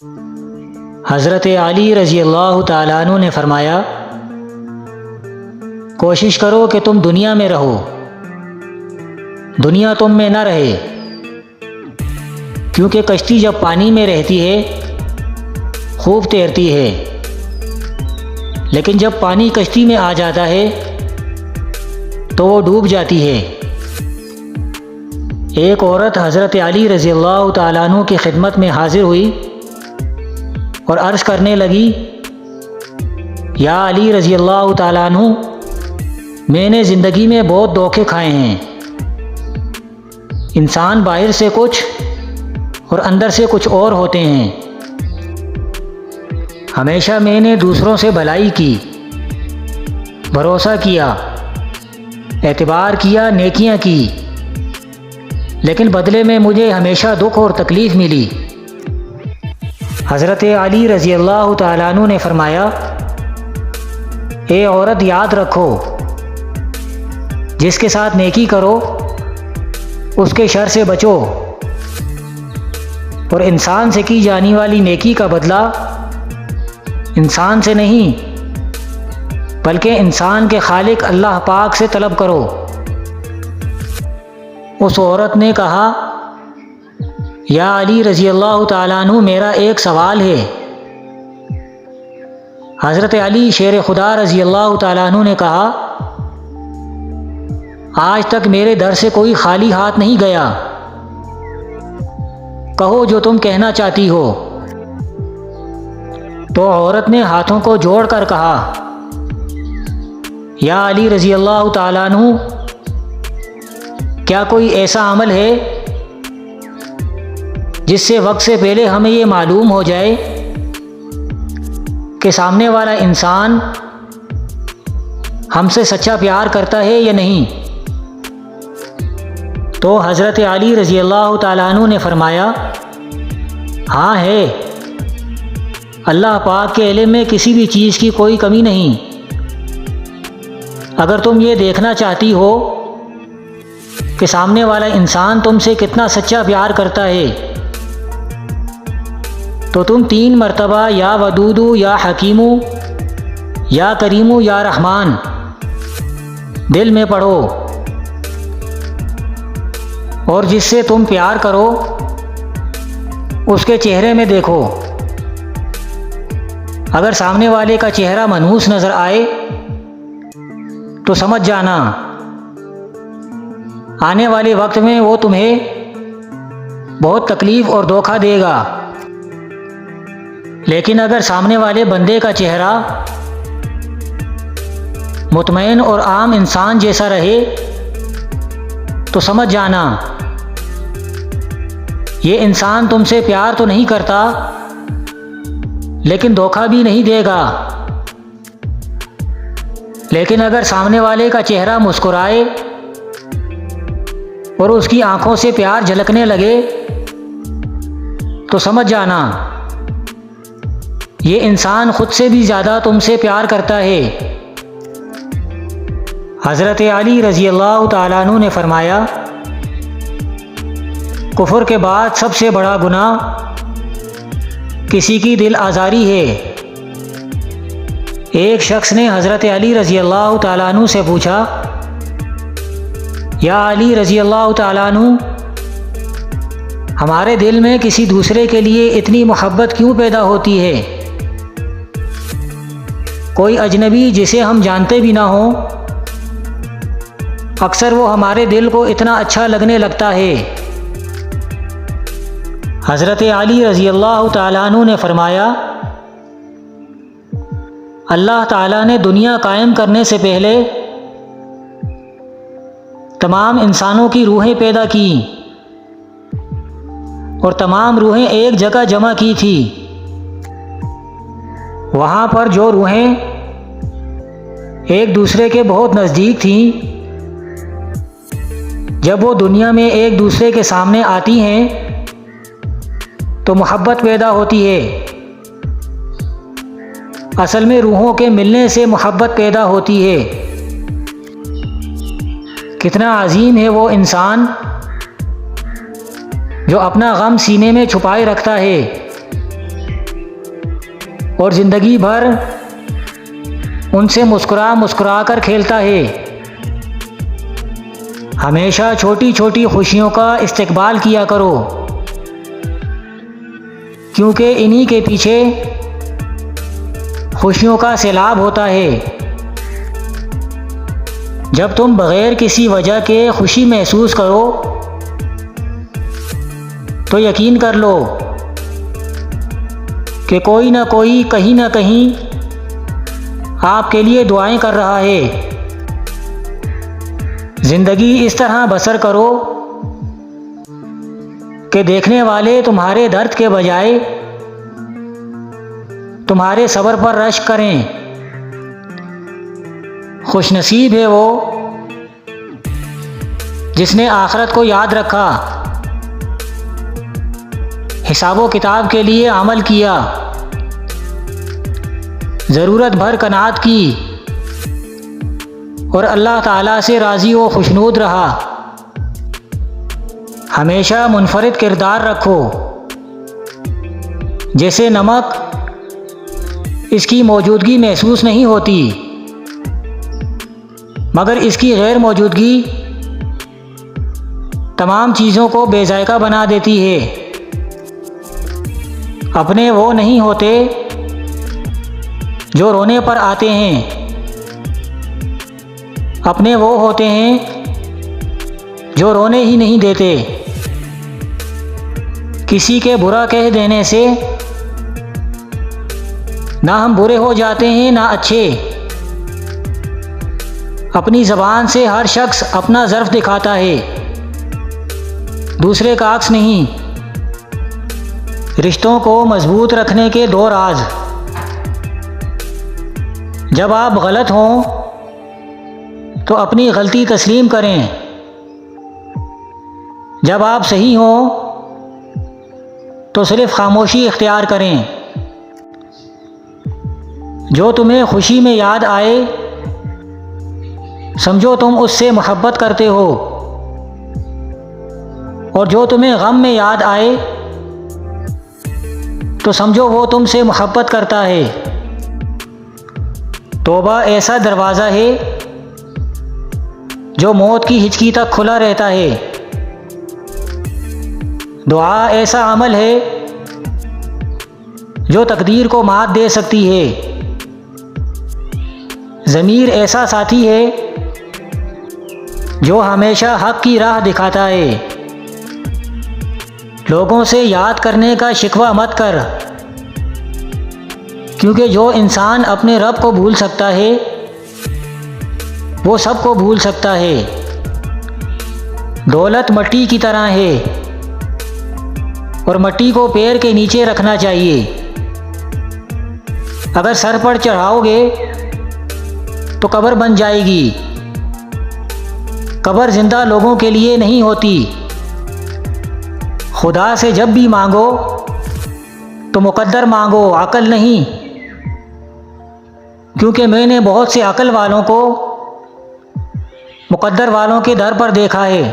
حضرت علی رضی اللہ تعالیٰ عنہ نے فرمایا، کوشش کرو کہ تم دنیا میں رہو، دنیا تم میں نہ رہے، کیونکہ کشتی جب پانی میں رہتی ہے خوب تیرتی ہے، لیکن جب پانی کشتی میں آ جاتا ہے تو وہ ڈوب جاتی ہے۔ ایک عورت حضرت علی رضی اللہ تعالیٰ عنہ کی خدمت میں حاضر ہوئی اور عرض کرنے لگی، یا علی رضی اللہ تعالیٰ عنہ، میں نے زندگی میں بہت دھوکے کھائے ہیں۔ انسان باہر سے کچھ اور اندر سے کچھ اور ہوتے ہیں۔ ہمیشہ میں نے دوسروں سے بھلائی کی، بھروسہ کیا، اعتبار کیا، نیکیاں کی، لیکن بدلے میں مجھے ہمیشہ دکھ اور تکلیف ملی۔ حضرت علی رضی اللہ تعالیٰ عنہ نے فرمایا، اے عورت، یاد رکھو، جس کے ساتھ نیکی کرو اس کے شر سے بچو، اور انسان سے کی جانے والی نیکی کا بدلہ انسان سے نہیں بلکہ انسان کے خالق اللہ پاک سے طلب کرو۔ اس عورت نے کہا، یا علی رضی اللہ تعالیٰ عنہ، میرا ایک سوال ہے۔ حضرت علی شیر خدا رضی اللہ تعالیٰ عنہ نے کہا، آج تک میرے در سے کوئی خالی ہاتھ نہیں گیا، کہو جو تم کہنا چاہتی ہو۔ تو عورت نے ہاتھوں کو جوڑ کر کہا، یا علی رضی اللہ تعالیٰ عنہ، کیا کوئی ایسا عمل ہے جس سے وقت سے پہلے ہمیں یہ معلوم ہو جائے کہ سامنے والا انسان ہم سے سچا پیار کرتا ہے یا نہیں؟ تو حضرت علی رضی اللہ تعالیٰ عنہ نے فرمایا، ہاں ہے، اللہ پاک کے علم میں کسی بھی چیز کی کوئی کمی نہیں۔ اگر تم یہ دیکھنا چاہتی ہو کہ سامنے والا انسان تم سے کتنا سچا پیار کرتا ہے تو تم 3 مرتبہ یا ودودو یا حکیمو یا کریمو یا رحمان دل میں پڑھو، اور جس سے تم پیار کرو اس کے چہرے میں دیکھو۔ اگر سامنے والے کا چہرہ منحوس نظر آئے تو سمجھ جانا آنے والے وقت میں وہ تمہیں بہت تکلیف اور دھوکہ دے گا، لیکن اگر سامنے والے بندے کا چہرہ مطمئن اور عام انسان جیسا رہے تو سمجھ جانا یہ انسان تم سے پیار تو نہیں کرتا لیکن دھوکہ بھی نہیں دے گا۔ لیکن اگر سامنے والے کا چہرہ مسکرائے اور اس کی آنکھوں سے پیار جھلکنے لگے تو سمجھ جانا یہ انسان خود سے بھی زیادہ تم سے پیار کرتا ہے۔ حضرت علی رضی اللہ تعالیٰ عنہ نے فرمایا، کفر کے بعد سب سے بڑا گناہ کسی کی دل آزاری ہے۔ ایک شخص نے حضرت علی رضی اللہ تعالیٰ عنہ سے پوچھا، یا علی رضی اللہ تعالیٰ عنہ، ہمارے دل میں کسی دوسرے کے لیے اتنی محبت کیوں پیدا ہوتی ہے؟ کوئی اجنبی جسے ہم جانتے بھی نہ ہوں، اکثر وہ ہمارے دل کو اتنا اچھا لگنے لگتا ہے۔ حضرت علی رضی اللہ تعالیٰ عنہ نے فرمایا، اللہ تعالیٰ نے دنیا قائم کرنے سے پہلے تمام انسانوں کی روحیں پیدا کی اور تمام روحیں ایک جگہ جمع کی تھی۔ وہاں پر جو روحیں ایک دوسرے کے بہت نزدیک تھیں، جب وہ دنیا میں ایک دوسرے کے سامنے آتی ہیں تو محبت پیدا ہوتی ہے۔ اصل میں روحوں کے ملنے سے محبت پیدا ہوتی ہے۔ کتنا عظیم ہے وہ انسان جو اپنا غم سینے میں چھپائے رکھتا ہے اور زندگی بھر ان سے مسکرا مسکرا کر کھیلتا ہے۔ ہمیشہ چھوٹی چھوٹی خوشیوں کا استقبال کیا کرو، کیونکہ انہی کے پیچھے خوشیوں کا سیلاب ہوتا ہے۔ جب تم بغیر کسی وجہ کے خوشی محسوس کرو تو یقین کر لو کہ کوئی نہ کوئی کہیں نہ کہیں آپ کے لیے دعائیں کر رہا ہے۔ زندگی اس طرح بسر کرو کہ دیکھنے والے تمہارے درد کے بجائے تمہارے صبر پر رشک کریں۔ خوش نصیب ہے وہ جس نے آخرت کو یاد رکھا، حساب و کتاب کے لیے عمل کیا، ضرورت بھر قناعت کی اور اللہ تعالیٰ سے راضی و خوشنود رہا۔ ہمیشہ منفرد کردار رکھو، جیسے نمک اس کی موجودگی محسوس نہیں ہوتی، مگر اس کی غیر موجودگی تمام چیزوں کو بے ذائقہ بنا دیتی ہے۔ اپنے وہ نہیں ہوتے جو رونے پر آتے ہیں، اپنے وہ ہوتے ہیں جو رونے ہی نہیں دیتے۔ کسی کے برا کہہ دینے سے نہ ہم برے ہو جاتے ہیں نہ اچھے۔ اپنی زبان سے ہر شخص اپنا ظرف دکھاتا ہے، دوسرے کا عکس نہیں۔ رشتوں کو مضبوط رکھنے کے 2 راز: جب آپ غلط ہوں تو اپنی غلطی تسلیم کریں، جب آپ صحیح ہوں تو صرف خاموشی اختیار کریں۔ جو تمہیں خوشی میں یاد آئے سمجھو تم اس سے محبت کرتے ہو، اور جو تمہیں غم میں یاد آئے تو سمجھو وہ تم سے محبت کرتا ہے۔ توبہ ایسا دروازہ ہے جو موت کی ہچکی تک کھلا رہتا ہے۔ دعا ایسا عمل ہے جو تقدیر کو مات دے سکتی ہے۔ ضمیر ایسا ساتھی ہے جو ہمیشہ حق کی راہ دکھاتا ہے۔ لوگوں سے یاد کرنے کا شکوہ مت کر، کیونکہ جو انسان اپنے رب کو بھول سکتا ہے وہ سب کو بھول سکتا ہے۔ دولت مٹی کی طرح ہے اور مٹی کو پیر کے نیچے رکھنا چاہیے۔ اگر سر پر چڑھاؤ گے تو قبر بن جائے گی۔ قبر زندہ لوگوں کے لیے نہیں ہوتی۔ خدا سے جب بھی مانگو تو مقدر مانگو، عقل نہیں، کیونکہ میں نے بہت سے عقل والوں کو مقدر والوں کے در پر دیکھا ہے۔